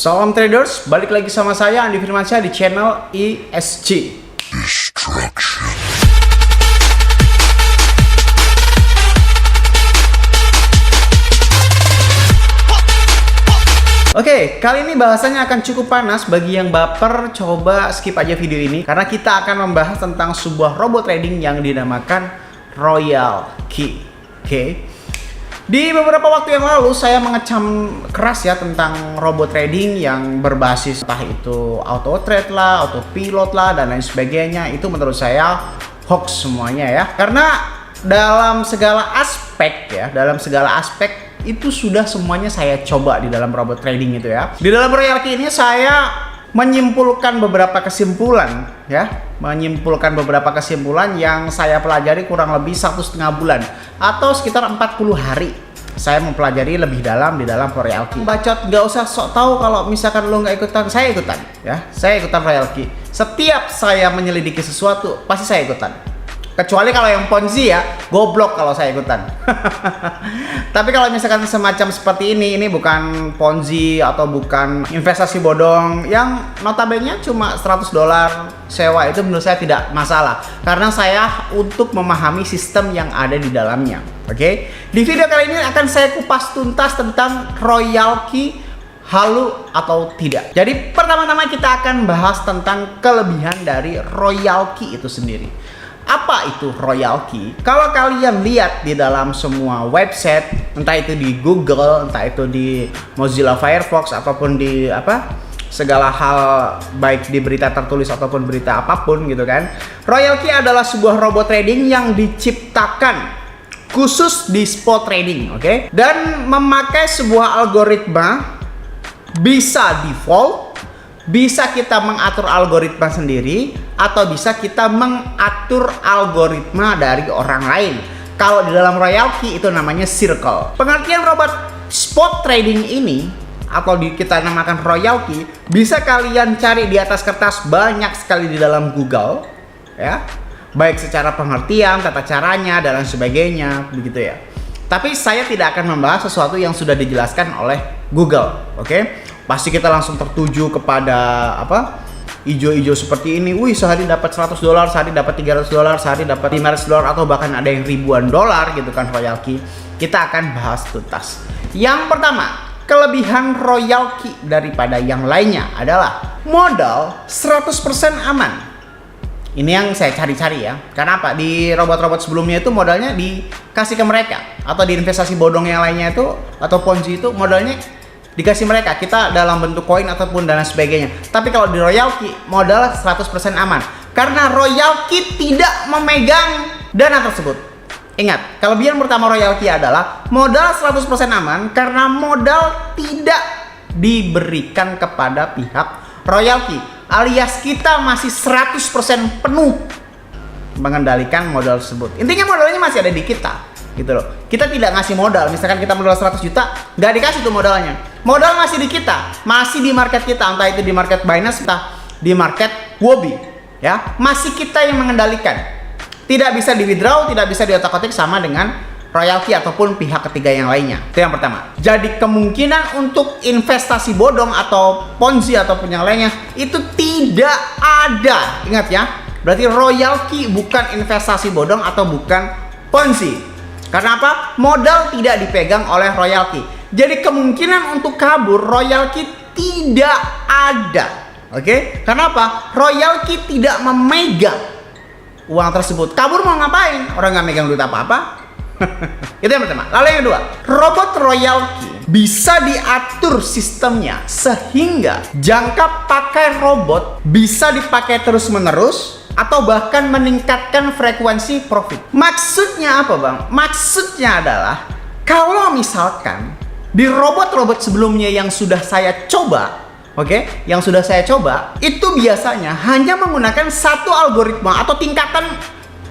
Salam traders, balik lagi sama saya Andi Firmansyah di channel ESG Destruction. Oke, kali ini bahasanya akan cukup panas. Bagi yang baper, coba skip aja video ini karena kita akan membahas tentang sebuah robot trading yang dinamakan Royal Key. Oke. Di beberapa waktu yang lalu saya mengecam keras ya tentang robot trading yang berbasis entah itu auto trade lah, autopilot lah dan lain sebagainya. Itu menurut saya hoax semuanya ya. Karena dalam segala aspek itu sudah semuanya saya coba di dalam robot trading itu ya. Di dalam Royal Key ini saya menyimpulkan beberapa kesimpulan yang saya pelajari kurang lebih 1,5 bulan atau sekitar 40 hari saya mempelajari lebih dalam di dalam Royal Key. Bacot nggak usah sok tahu kalau misalkan lo nggak ikutan, saya ikutan ya. Saya ikutan Royal Key. Setiap saya menyelidiki sesuatu pasti saya ikutan. Kecuali kalau yang Ponzi ya, goblok kalau saya ikutan. Tapi kalau misalkan semacam seperti ini bukan Ponzi atau bukan investasi bodong yang notabene cuma $100 sewa, itu menurut saya tidak masalah. Karena saya untuk memahami sistem yang ada di dalamnya. Oke? Di video kali ini akan saya kupas tuntas tentang Royal Key halu atau tidak. Jadi pertama-tama kita akan bahas tentang kelebihan dari Royal Key itu sendiri. Apa itu Royal Key? Kalau kalian lihat di dalam semua website, entah itu di Google, entah itu di Mozilla Firefox ataupun di segala hal, baik di berita tertulis ataupun berita apapun gitu kan. Royal Key adalah sebuah robot trading yang diciptakan khusus di spot trading, oke? Dan memakai sebuah algoritma, bisa default, bisa kita mengatur algoritma sendiri, atau bisa kita mengatur algoritma dari orang lain. Kalau di dalam Royal Key itu namanya circle. Pengertian robot spot trading ini atau kita namakan Royal Key bisa kalian cari di atas kertas banyak sekali di dalam Google ya. Baik secara pengertian, tata caranya dan lain sebagainya begitu ya. Tapi saya tidak akan membahas sesuatu yang sudah dijelaskan oleh Google, oke? Pasti kita langsung tertuju kepada ijo-ijo seperti ini. Wih, sehari dapat $100, sehari dapat $300, sehari dapat $500 atau bahkan ada yang ribuan dolar gitu kan Royal Key. Kita akan bahas tuntas. Yang pertama, kelebihan Royal Key daripada yang lainnya adalah modal 100% aman. Ini yang saya cari-cari ya. Karena apa? Di robot-robot sebelumnya itu modalnya dikasih ke mereka, atau di investasi bodong yang lainnya itu atau Ponzi itu modalnya dikasih mereka, kita dalam bentuk koin ataupun dana sebagainya. Tapi kalau di Royal Key modal 100% aman karena Royal Key tidak memegang dana tersebut. Ingat, kelebihan pertama Royal Key adalah modal 100% aman karena modal tidak diberikan kepada pihak Royal Key, alias kita masih 100% penuh mengendalikan modal tersebut. Intinya modalnya masih ada di kita gitu loh. Kita tidak ngasih modal, misalkan kita modal 100 juta, nggak dikasih tuh modalnya. Modal masih di kita, masih di market kita, entah itu di market Binance, entah di market Huobi ya, masih kita yang mengendalikan. Tidak bisa di withdraw, tidak bisa di otak-atik sama dengan Royal Key ataupun pihak ketiga yang lainnya. Itu yang pertama. Jadi kemungkinan untuk investasi bodong atau Ponzi ataupun yang lainnya itu tidak ada. Ingat ya, berarti Royal Key bukan investasi bodong atau bukan Ponzi. Karena apa? Modal tidak dipegang oleh Royal Key. Jadi kemungkinan untuk kabur Royal Key tidak ada. Oke? Karena apa? Royal Key tidak memegang uang tersebut. Kabur mau ngapain? Orang nggak megang duit apa-apa. Itu yang pertama. Lalu yang kedua, robot Royal Key bisa diatur sistemnya sehingga jangka pakai robot bisa dipakai terus-menerus atau bahkan meningkatkan frekuensi profit. Maksudnya apa bang? Maksudnya adalah kalau misalkan di robot-robot sebelumnya yang sudah saya coba, yang sudah saya coba itu biasanya hanya menggunakan satu algoritma atau tingkatan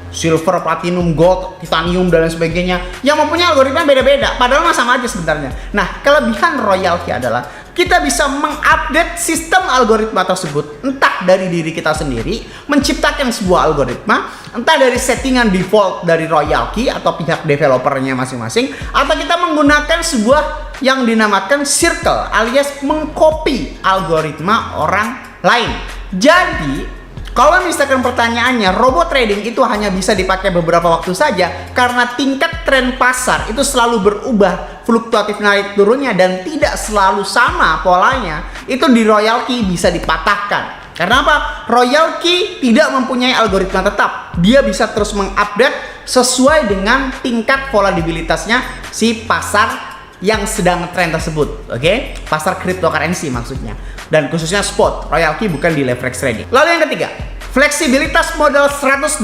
silver, platinum, gold, titanium dan lain sebagainya yang mempunyai algoritma beda-beda, padahal sama aja sebenarnya. Nah, kelebihan Royal Key adalah kita bisa mengupdate sistem algoritma tersebut, entah dari diri kita sendiri menciptakan sebuah algoritma, entah dari settingan default dari Royal Key atau pihak developernya masing-masing, atau kita menggunakan sebuah yang dinamakan circle alias mengcopy algoritma orang lain. Jadi kalau misalkan pertanyaannya, robot trading itu hanya bisa dipakai beberapa waktu saja karena tingkat tren pasar itu selalu berubah, fluktuatif naik turunnya dan tidak selalu sama polanya. Itu di Royal Key bisa dipatahkan. Karena apa? Royal Key tidak mempunyai algoritma tetap. Dia bisa terus mengupdate sesuai dengan tingkat volatilitasnya si pasar yang sedang tren tersebut. Oke? Pasar cryptocurrency maksudnya. Dan khususnya spot, Royal Key bukan di leverage trading. Lalu yang ketiga, fleksibilitas modal $100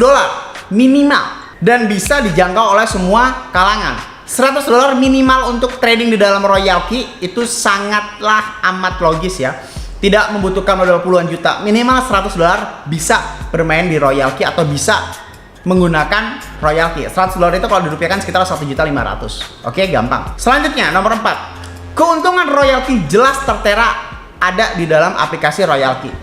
minimal dan bisa dijangkau oleh semua kalangan. $100 minimal untuk trading di dalam Royal Key itu sangatlah amat logis ya. Tidak membutuhkan modal puluhan juta. Minimal $100 bisa bermain di Royal Key atau bisa menggunakan Royal Key. $100 itu kalau dirupiahkan sekitar 1.500.000. Oke, gampang. Selanjutnya, nomor 4. Keuntungan Royal Key jelas tertera ada di dalam aplikasi Royal Key.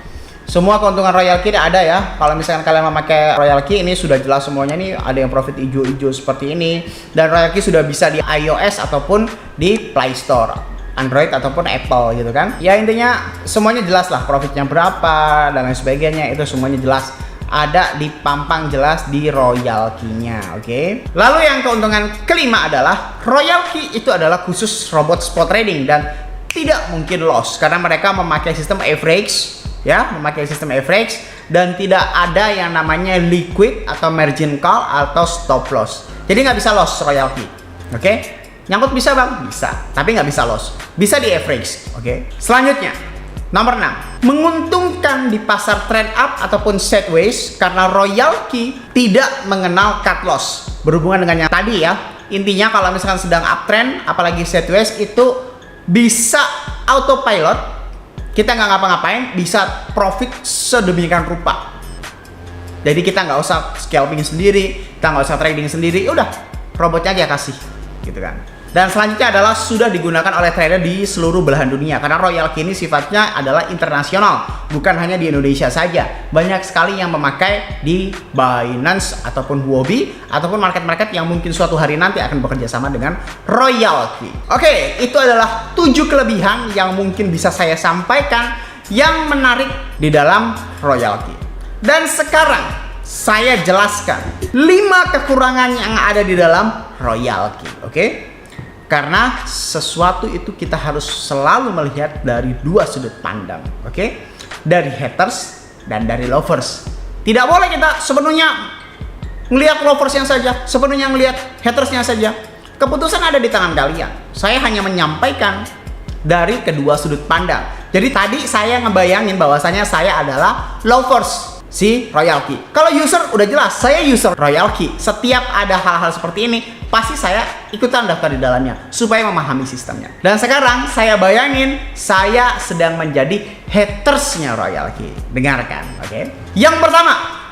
Semua keuntungan Royal Key ada ya. Kalau misalkan kalian memakai Royal Key, ini sudah jelas semuanya nih. Ada yang profit hijau-hijau seperti ini. Dan Royal Key sudah bisa di iOS ataupun di Play Store, Android ataupun Apple gitu kan. Ya intinya semuanya jelas lah, profitnya berapa dan lain sebagainya, itu semuanya jelas. Ada dipampang jelas di Royal Key-nya, oke? Lalu yang keuntungan kelima adalah Royal Key itu adalah khusus robot spot trading dan tidak mungkin loss karena mereka memakai sistem average ya, dan tidak ada yang namanya liquid atau margin call atau stop loss. Jadi nggak bisa loss Royal Key, oke? Nyangkut bisa bang? Bisa, tapi nggak bisa loss. Bisa di average, oke? Selanjutnya, nomor 6. Menguntungkan di pasar trend up ataupun sideways karena Royal Key tidak mengenal cut loss. Berhubungan dengan yang tadi ya, intinya kalau misalkan sedang uptrend apalagi sideways itu bisa autopilot, kita nggak ngapa-ngapain, bisa profit sedemikian rupa. Jadi kita nggak usah scalping sendiri, kita nggak usah trading sendiri, udah robotnya aja kasih, gitu kan. Dan selanjutnya adalah sudah digunakan oleh trader di seluruh belahan dunia karena Royal Key ini sifatnya adalah internasional, bukan hanya di Indonesia saja. Banyak sekali yang memakai di Binance ataupun Huobi ataupun market-market yang mungkin suatu hari nanti akan bekerja sama dengan Royal Key. Oke, itu adalah 7 kelebihan yang mungkin bisa saya sampaikan yang menarik di dalam Royal Key. Dan sekarang saya jelaskan 5 kekurangan yang ada di dalam Royal Key, oke? Karena sesuatu itu kita harus selalu melihat dari 2 sudut pandang, oke? Dari haters dan dari lovers. Tidak boleh kita sepenuhnya melihat loversnya saja, sepenuhnya melihat hatersnya saja. Keputusan ada di tangan kalian. Saya hanya menyampaikan dari kedua sudut pandang. Jadi tadi saya ngebayangin bahwasanya saya adalah lovers si Royal Key. Kalau user udah jelas, saya user Royal Key. Setiap ada hal-hal seperti ini, pasti saya ikutan daftar di dalamnya supaya memahami sistemnya. Dan sekarang saya bayangin saya sedang menjadi hatersnya Royal Key. Dengarkan, oke? Yang pertama,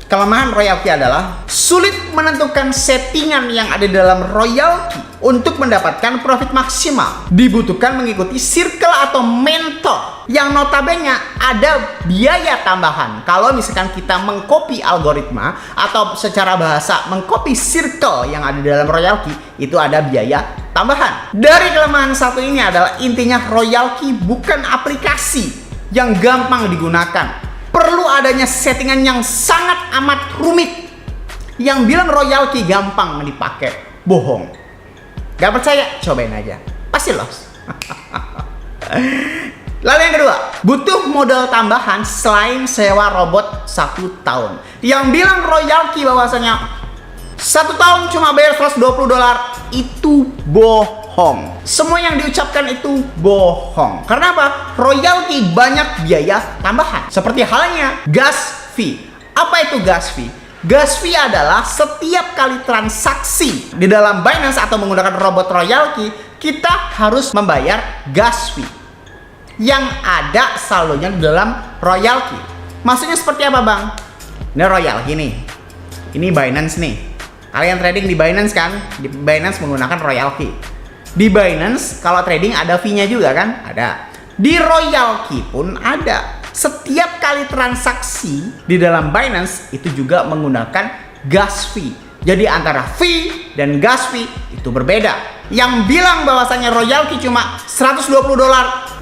kelemahan Royal Key adalah sulit menentukan settingan yang ada di dalam Royal Key untuk mendapatkan profit maksimal. Dibutuhkan mengikuti circle atau mentor yang notabene ada biaya tambahan. Kalau misalkan kita mengcopy algoritma atau secara bahasa mengcopy circle yang ada di dalam Royal Key, itu ada biaya tambahan. Dari kelemahan satu ini adalah intinya Royal Key bukan aplikasi yang gampang digunakan. Perlu adanya settingan yang sangat amat rumit. Yang bilang Royal Key gampang dipakai, bohong. Gak percaya? Cobain aja. Pasti loss. Lalu yang kedua, butuh modal tambahan selain sewa robot 1 tahun. Yang bilang Royal Key bahwasanya 1 tahun cuma bayar $120, itu bohong. Semua yang diucapkan itu bohong. Karena apa? Royal Key banyak biaya tambahan. Seperti halnya gas fee. Apa itu gas fee? Gas fee adalah setiap kali transaksi di dalam Binance atau menggunakan robot Royal Key, kita harus membayar gas fee yang ada saldonya di dalam Royal Key. Maksudnya seperti apa bang? Ini Royal Key nih, ini Binance nih. Kalian trading di Binance kan? Di Binance menggunakan Royal Key. Di Binance kalau trading ada fee-nya juga kan? Ada. Di Royal Key pun ada. Setiap kali transaksi di dalam Binance itu juga menggunakan gas fee. Jadi antara fee dan gas fee itu berbeda. yang bilang bahwasanya royalty cuma $120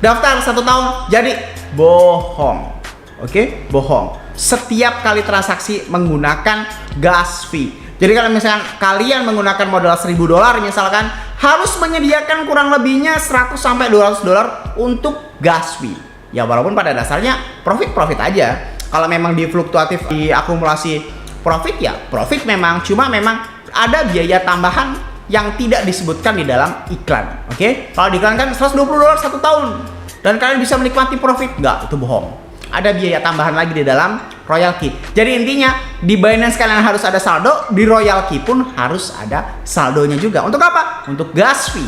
daftar 1 tahun, jadi bohong. Oke, bohong. Setiap kali transaksi menggunakan gas fee. Jadi kalau misalkan kalian menggunakan modal $1000 misalkan, harus menyediakan kurang lebihnya $100 sampai $200 untuk gas fee. Ya walaupun pada dasarnya profit aja. Kalau memang di fluktuatif, di akumulasi profit, ya profit memang, cuma memang ada biaya tambahan yang tidak disebutkan di dalam iklan. Oke? Kalau di iklan kan $120 1 tahun dan kalian bisa menikmati profit. Enggak, itu bohong. Ada biaya tambahan lagi di dalam royalty. Jadi intinya di Binance kalian harus ada saldo, di royalty pun harus ada saldonya juga. Untuk apa? Untuk gas fee.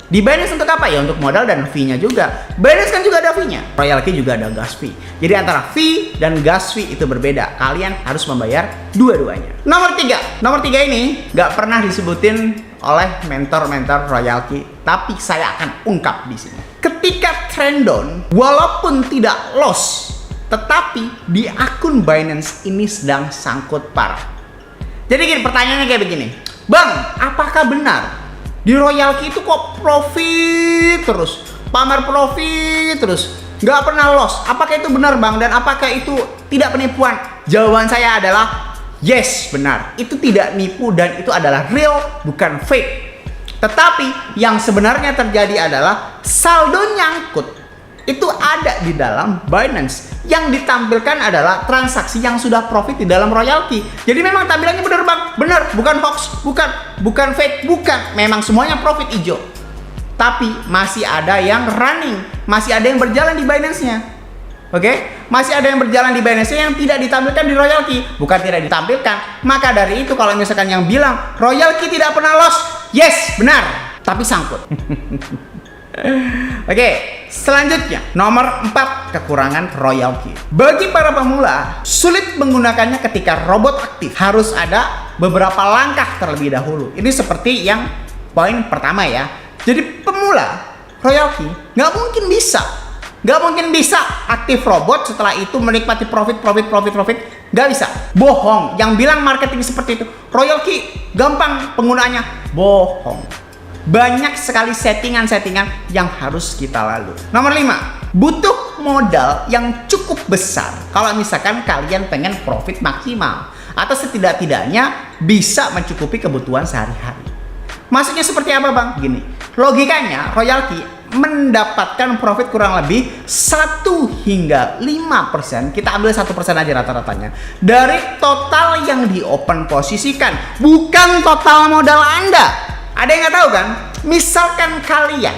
Di Binance untuk apa? Ya untuk modal dan fee-nya juga. Binance kan juga ada fee-nya. Royalty juga ada gas fee. Jadi antara fee dan gas fee itu berbeda. Kalian harus membayar dua-duanya. Nomor 3. Nomor 3 ini nggak pernah disebutin oleh mentor-mentor royalty, tapi saya akan ungkap di sini. Ketika trend down, walaupun tidak loss, tetapi di akun Binance ini sedang sangkut parah. Jadi gini, pertanyaannya kayak begini. Bang, apakah benar di royalty itu kok profit terus, pamer profit terus, nggak pernah loss? Apakah itu benar bang? Dan apakah itu tidak penipuan? Jawaban saya adalah yes, benar. Itu tidak nipu dan itu adalah real, bukan fake. Tetapi yang sebenarnya terjadi adalah saldo nyangkut itu ada di dalam Binance. Yang ditampilkan adalah transaksi yang sudah profit di dalam royalty. Jadi memang tampilannya benar bang, benar, bukan hoax, bukan fake, bukan. Memang semuanya profit hijau. Tapi masih ada yang running, masih ada yang berjalan di Binance-nya. Oke? Masih ada yang berjalan di Binance-nya yang tidak ditampilkan di royalty. Bukan tidak ditampilkan. Maka dari itu kalau misalkan yang bilang royalty tidak pernah loss, yes, benar, tapi sangkut. Oke, selanjutnya nomor 4, kekurangan royalty. Bagi para pemula, sulit menggunakannya ketika robot aktif. Harus ada beberapa langkah terlebih dahulu. Ini seperti yang poin pertama ya. Jadi pemula royalty nggak mungkin bisa aktif robot setelah itu menikmati profit. Nggak bisa. Bohong. Yang bilang marketing seperti itu royalty gampang penggunaannya, bohong. Banyak sekali settingan-settingan yang harus kita lalui. Nomor 5, butuh modal yang cukup besar kalau misalkan kalian pengen profit maksimal atau setidak-tidaknya bisa mencukupi kebutuhan sehari-hari. Maksudnya seperti apa bang? Gini, logikanya royalty mendapatkan profit kurang lebih 1 hingga 5%. Kita ambil 1% aja rata-ratanya dari total yang di open posisikan, bukan total modal Anda. Ada yang nggak tahu kan? Misalkan kalian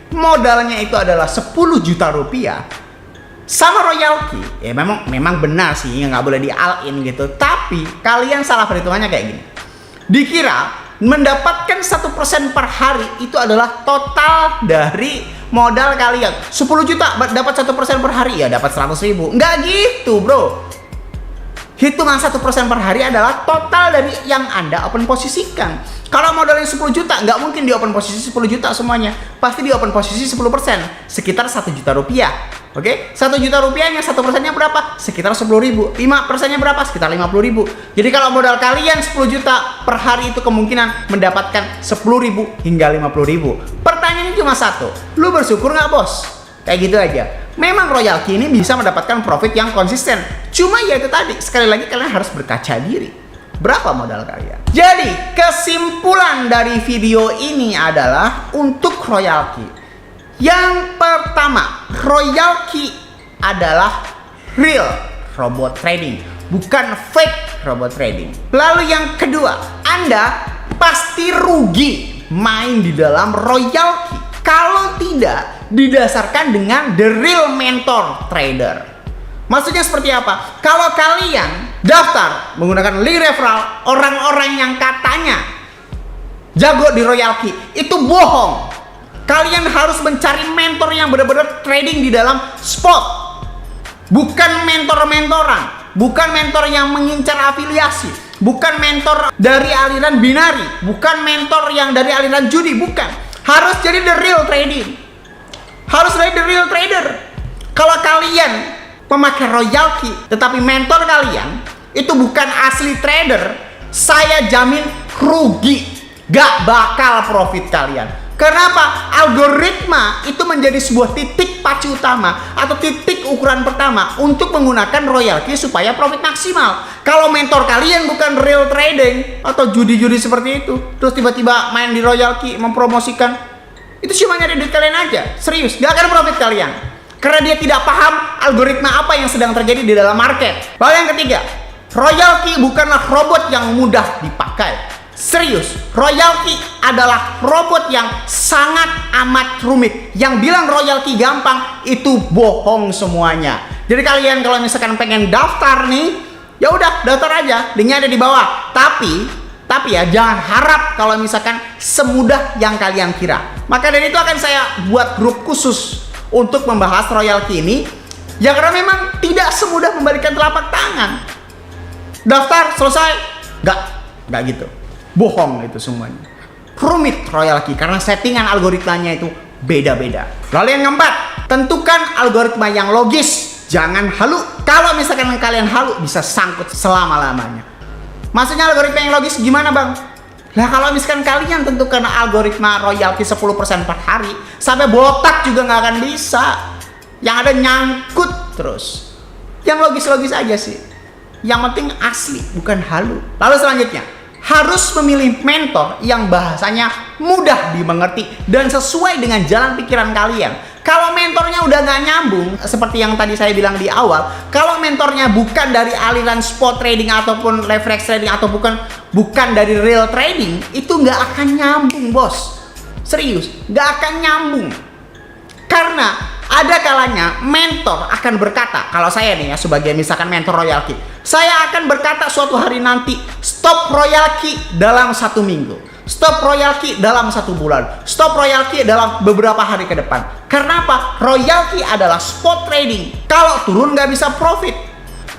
modalnya itu adalah 10 juta rupiah sama royalty, ya memang benar sih, nggak boleh di all in gitu. Tapi kalian salah perhitungannya kayak gini. Dikira mendapatkan 1% per hari itu adalah total dari modal kalian. 10 juta dapat 1% per hari, ya dapat 100.000. Nggak gitu bro. Hitungan 1% per hari adalah total dari yang Anda open posisikan. Kalau modalnya 10 juta, nggak mungkin di open posisi 10 juta semuanya. Pasti di open posisi 10%, sekitar 1 juta rupiah. Oke? 1 juta rupiahnya 1%-nya berapa? Sekitar 10.000. 5%-nya berapa? Sekitar 50.000. Jadi kalau modal kalian 10 juta per hari itu kemungkinan mendapatkan 10.000 hingga 50.000. Pertanyaannya cuma satu. Lu bersyukur nggak bos? Kayak gitu aja. Memang royalty ini bisa mendapatkan profit yang konsisten. Cuma ya itu tadi, sekali lagi kalian harus berkaca diri. Berapa modal kalian? Jadi kesimpulan dari video ini adalah untuk royalty. Yang pertama, royalty adalah real robot trading, bukan fake robot trading. Lalu yang kedua, Anda pasti rugi main di dalam royalty kalau tidak didasarkan dengan the real mentor trader. Maksudnya seperti apa? Kalau kalian daftar menggunakan link referral orang-orang yang katanya jago di royalty, itu bohong. Kalian harus mencari mentor yang benar-benar trading di dalam spot. Bukan mentor-mentoran, bukan mentor yang mengincar afiliasi, bukan mentor dari aliran binari, bukan mentor yang dari aliran judi, bukan. Harus jadi the real trading. Harus jadi the real trader. Kalau kalian memakai royalty tetapi mentor kalian itu bukan asli trader, saya jamin rugi Gak bakal profit kalian. Kenapa? Algoritma itu menjadi sebuah titik pacu utama atau titik ukuran pertama untuk menggunakan royalti supaya profit maksimal. Kalau mentor kalian bukan real trading atau judi-judi seperti itu, terus tiba-tiba main di royalti mempromosikan, itu cuma nyari duit kalian aja. Serius, gak akan profit kalian. Karena dia tidak paham algoritma apa yang sedang terjadi di dalam market. Lalu yang ketiga, royalti bukanlah robot yang mudah dipakai. Serius, royalti adalah robot yang sangat amat rumit. Yang bilang royalti gampang itu bohong semuanya. Jadi kalian kalau misalkan pengen daftar nih, ya udah daftar aja, linknya ada di bawah. Tapi ya jangan harap kalau misalkan semudah yang kalian kira. Maka dari itu akan saya buat grup khusus untuk membahas royalti ini. Ya karena memang tidak semudah membalikan telapak tangan. Daftar selesai, nggak gitu. Bohong itu semuanya. Rumit royalti karena settingan algoritmanya itu beda-beda. Lalu yang keempat, tentukan algoritma yang logis, jangan halu. Kalau misalkan kalian halu bisa sangkut selama-lamanya. Maksudnya algoritma yang logis gimana, Bang? Lah kalau misalkan kalian tentukan algoritma royalti 10% per hari, sampai botak juga nggak akan bisa. Yang ada nyangkut terus. Yang logis-logis aja sih. Yang penting asli, bukan halu. Lalu selanjutnya, harus memilih mentor yang bahasanya mudah dimengerti dan sesuai dengan jalan pikiran kalian. Kalau mentornya udah nggak nyambung, seperti yang tadi saya bilang di awal, kalau mentornya bukan dari aliran spot trading ataupun leverage trading atau bukan dari real trading, itu nggak akan nyambung, bos. Serius, nggak akan nyambung. Karena ada kalanya mentor akan berkata, kalau saya nih ya sebagai misalkan mentor royalti, saya akan berkata suatu hari nanti, stop royalti dalam 1 minggu, stop royalti dalam 1 bulan, stop royalti dalam beberapa hari ke depan. Karena apa? Royalti adalah spot trading. Kalau turun nggak bisa profit.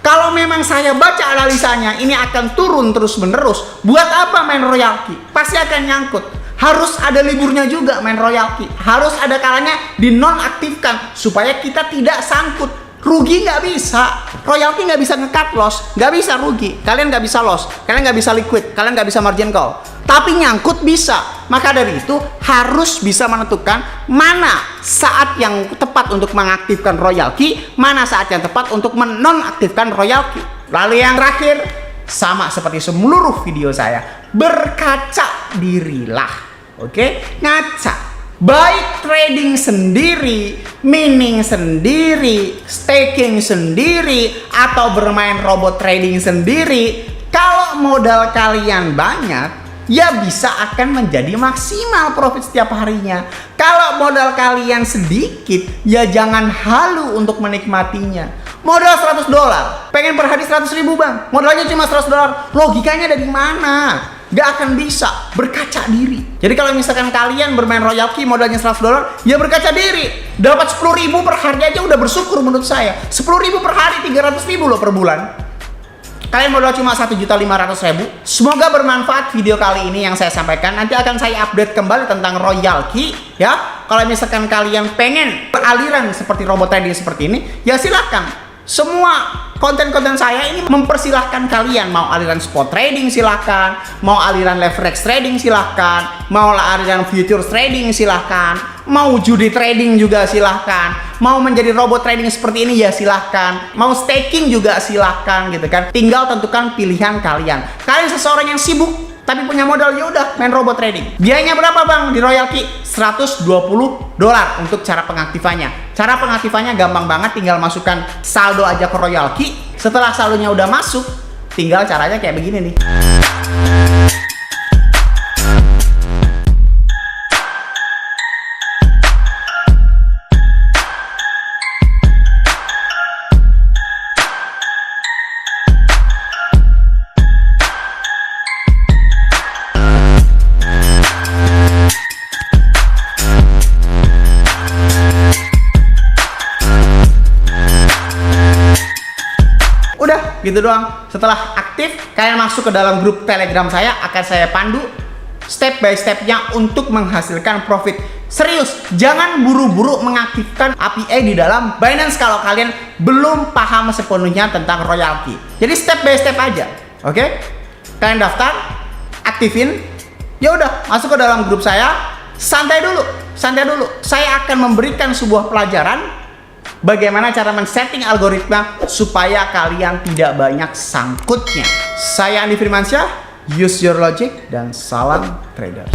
Kalau memang saya baca analisanya ini akan turun terus menerus, buat apa main royalti? Pasti akan nyangkut. Harus ada liburnya juga main royalti. Harus ada kalanya dinonaktifkan supaya kita tidak sangkut. Rugi nggak bisa. Royalti nggak bisa nge-cut loss. Nggak bisa rugi. Kalian nggak bisa loss. Kalian nggak bisa liquid. Kalian nggak bisa margin call. Tapi nyangkut bisa. Maka dari itu harus bisa menentukan mana saat yang tepat untuk mengaktifkan royalti, mana saat yang tepat untuk menonaktifkan royalti. Lalu yang terakhir, sama seperti seluruh video saya, berkaca dirilah. Oke, ngaca. Baik trading sendiri, mining sendiri, staking sendiri, atau bermain robot trading sendiri, kalau modal kalian banyak, ya bisa akan menjadi maksimal profit setiap harinya. Kalau modal kalian sedikit, ya jangan halu untuk menikmatinya. Modal $100, pengen per hari 100.000, Bang. Modalnya cuma $100. Logikanya dari mana? Gak akan bisa. Berkaca diri. Jadi kalau misalkan kalian bermain royalti modalnya $100, ya berkaca diri. Dapat 10.000 per hari aja udah bersyukur menurut saya. 10.000 per hari, 300.000 loh per bulan. Kalian modal cuma 1.500.000. Semoga bermanfaat video kali ini yang saya sampaikan. Nanti akan saya update kembali tentang royalti ya. Kalau misalkan kalian pengen beraliran seperti robot trading seperti ini, ya silahkan. Semua konten-konten saya ini mempersilahkan kalian. Mau aliran spot trading silahkan, mau aliran leverage trading silahkan, mau aliran futures trading silahkan, mau judi trading juga silahkan, mau menjadi robot trading seperti ini ya silahkan, mau staking juga silahkan gitu kan. Tinggal tentukan pilihan kalian. Kalian seseorang yang sibuk tapi punya modal, ya udah main robot trading. Biayanya berapa, Bang? Di royalti $120 untuk cara pengaktifannya. Cara pengaktifannya gampang banget, tinggal masukkan saldo aja ke royalti. Setelah saldonya udah masuk, tinggal caranya kayak begini nih. Gitu doang. Setelah aktif, kalian masuk ke dalam grup Telegram saya, akan saya pandu step by stepnya untuk menghasilkan profit. Serius, jangan buru-buru mengaktifkan API di dalam Binance kalau kalian belum paham sepenuhnya tentang royalti. Jadi step by step aja, oke? Kalian daftar, aktifin, Ya udah, masuk ke dalam grup saya. Santai dulu, santai dulu. Saya akan memberikan sebuah pelajaran bagaimana cara men-setting algoritma supaya kalian tidak banyak sangkutnya. Saya Andi Firmansyah, use your logic, dan salam trader.